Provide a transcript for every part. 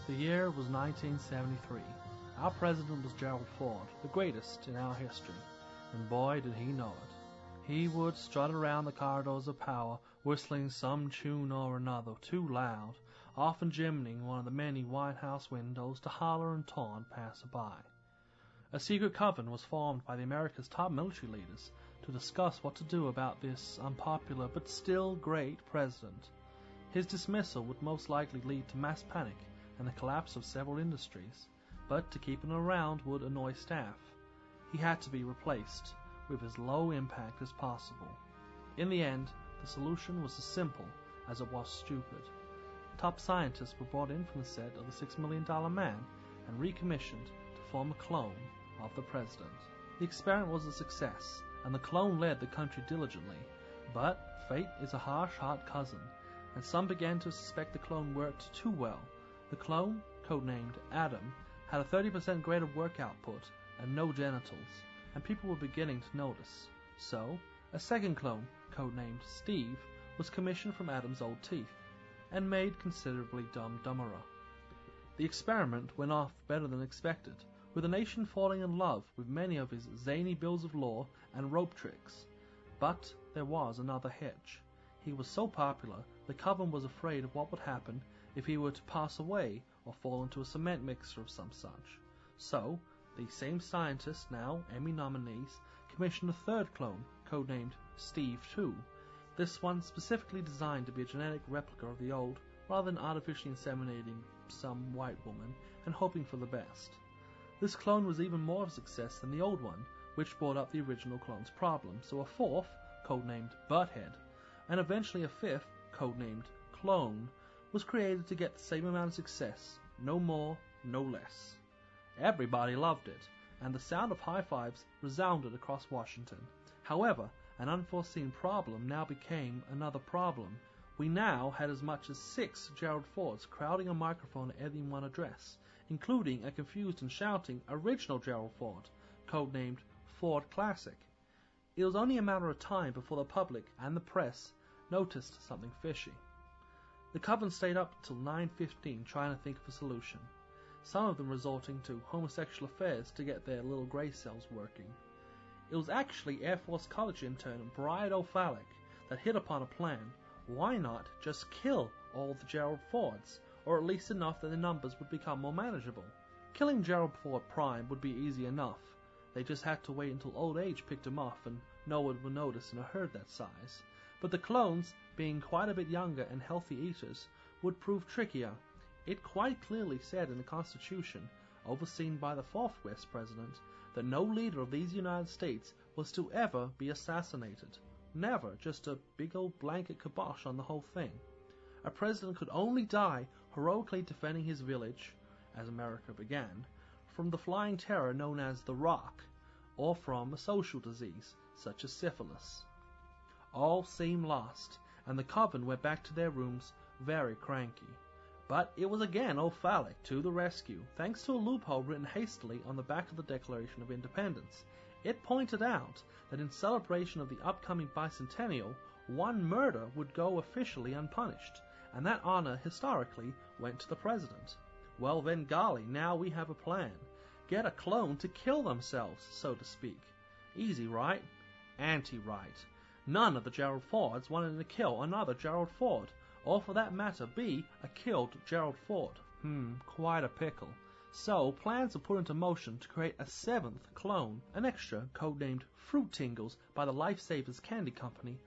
The year was 1973. Our president was Gerald Ford, the greatest in our history, and boy did he know it. He would strut around the corridors of power, whistling some tune or another too loud, often jimmining one of the many White House windows to holler and taunt passer-by. A secret coven was formed by the America's top military leaders to discuss what to do about this unpopular but still great president. His dismissal would most likely lead to mass panic and the collapse of several industries, but to keep him around would annoy staff. He had to be replaced with as low impact as possible. In the end, the solution was as simple as it was stupid. Top scientists were brought in from the set of The $6 Million Man and recommissioned to form a clone of the president. The experiment was a success, and the clone led the country diligently, but fate is a harsh, hot cousin, and some began to suspect the clone worked too well. The clone, codenamed Adam, had a 30% greater work output and no genitals, and people were beginning to notice. So, a second clone, codenamed Steve, was commissioned from Adam's old teeth, and made considerably dumberer. The experiment went off better than expected, with the nation falling in love with many of his zany bills of law and rope tricks. But there was another hitch. He was so popular, the coven was afraid of what would happen if he were to pass away or fall into a cement mixer of some such. So, the same scientists, now Emmy nominees, commissioned a third clone, codenamed Steve 2. This one specifically designed to be a genetic replica of the old, rather than artificially inseminating some white woman and hoping for the best. This clone was even more of a success than the old one, which brought up the original clone's problem, so a fourth, codenamed Butthead, and eventually a fifth, codenamed Clone, was created to get the same amount of success, no more, no less. Everybody loved it, and the sound of high fives resounded across Washington. However, an unforeseen problem now became another problem. We now had as much as 6 Gerald Fords crowding a microphone at any one address, including a confused and shouting original Gerald Ford, codenamed Ford Classic. It was only a matter of time before the public and the press noticed something fishy. The coven stayed up till 9:15 trying to think of a solution, some of them resorting to homosexual affairs to get their little grey cells working. It was actually Air Force College intern Bride O'Fallick that hit upon a plan. Why not just kill all the Gerald Fords, or at least enough that the numbers would become more manageable? Killing Gerald Ford Prime would be easy enough. They just had to wait until old age picked him off and no one would notice in a herd that size. But the clones, being quite a bit younger and healthy eaters, would prove trickier. It quite clearly said in the Constitution, overseen by the fourth West President, that no leader of these United States was to ever be assassinated. Never, just a big old blanket kibosh on the whole thing. A president could only die heroically defending his village, as America began, from the flying terror known as the Rock, or from a social disease, such as syphilis. All seemed lost, and the coven went back to their rooms very cranky. But it was again O'Fallick to the rescue, thanks to a loophole written hastily on the back of the Declaration of Independence. It pointed out that in celebration of the upcoming bicentennial, one murder would go officially unpunished, and that honor historically went to the president. Well then, golly, now we have a plan. Get a clone to kill themselves, so to speak. Easy, right? Anti-right. None of the Gerald Fords wanted to kill another Gerald Ford, or for that matter be a killed Gerald Ford. Quite a pickle. So plans were put into motion to create a 7th clone, an extra codenamed Fruit Tingles by the Lifesavers Candy Company,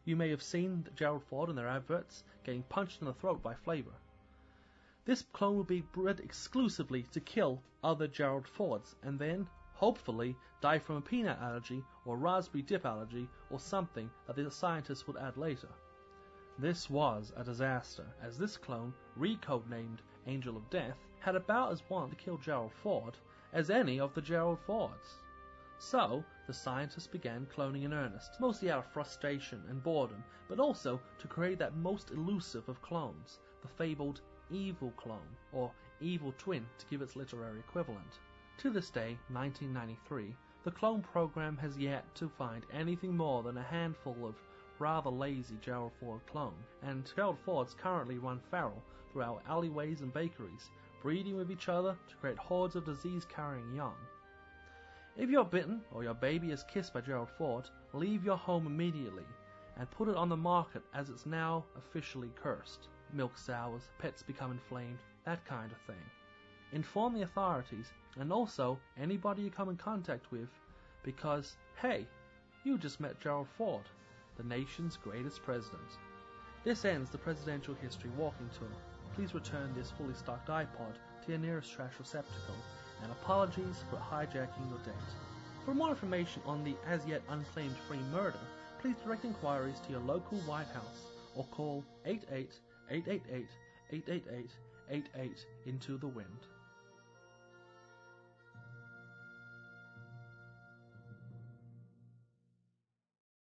You may have seen Gerald Ford in their adverts getting punched in the throat by Flavor. This clone will be bred exclusively to kill other Gerald Fords, and then, hopefully, die from a peanut allergy or raspberry dip allergy or something that the scientists would add later. This was a disaster, as this clone, recodenamed Angel of Death, had about as want to kill Gerald Ford as any of the Gerald Fords. So, the scientists began cloning in earnest, mostly out of frustration and boredom, but also to create that most elusive of clones, the fabled evil clone, or evil twin to give its literary equivalent. To this day, 1993, the clone program has yet to find anything more than a handful of rather lazy Gerald Ford clone, and Gerald Fords currently run feral through our alleyways and bakeries, breeding with each other to create hordes of disease-carrying young. If you're bitten or your baby is kissed by Gerald Ford, leave your home immediately and put it on the market as it's now officially cursed. Milk sours, pets become inflamed, that kind of thing. Inform the authorities and also anybody you come in contact with because, hey, you just met Gerald Ford, the nation's greatest president. This ends the Presidential History Walking Tour. Please return this fully stocked iPod to your nearest trash receptacle, and apologies for hijacking your date. For more information on the as yet unclaimed free murder, please direct inquiries to your local White House or call 88-888-888-88 into the wind.